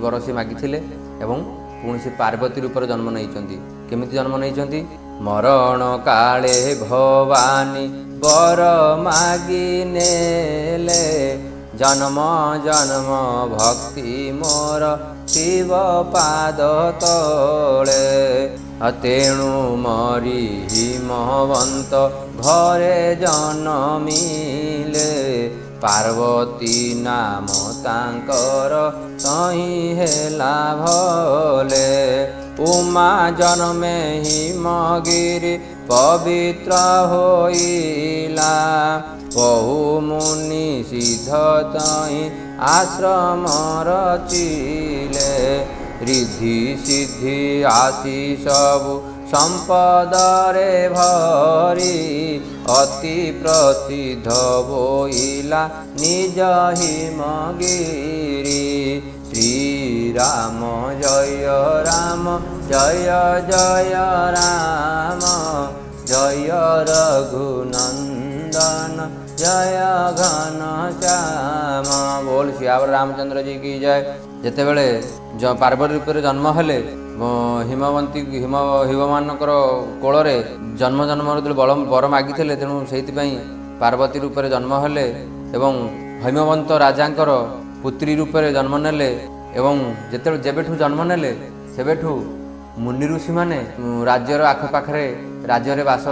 बर से मागिथिले एवं पुणी से पार्वती रूप जन्म नहीं केमिति जन्म नहीं मरण काले भवानी बर मागी नेले जन्म जन्म भक्ति मोर शिव पाद तले तेणु मरी हिमवंत घरे जन्मिले पार्वती नाम तांकर तही हेला भले उमा जन्मे हिमगिरी पवित्र होइला बहु मुनि सिद्ध तही आश्रम रचिले रिद्धि सिद्धि आशी सबु संपदरे भरी अति प्रसिद्ध बोइला निज हिमगिरी श्री राम जय जय राम जय रघुनंदन जय घन श्याम। बोल सियावर रामचंद्र जी की जय। जेते बेले पार्वती रूप जन्म हेले हिमवंती हिममानकर कोल जन्म जन्म बर मागी तेणु से पार्वती रूप जन्म हेले एवं हिमवंत राजांकर पुत्री रूप जन्म नेले एवं जेबेठू जन्म नेले सेबेठू मुनि ऋषि माने राज्यर आखपाखे राज्य बास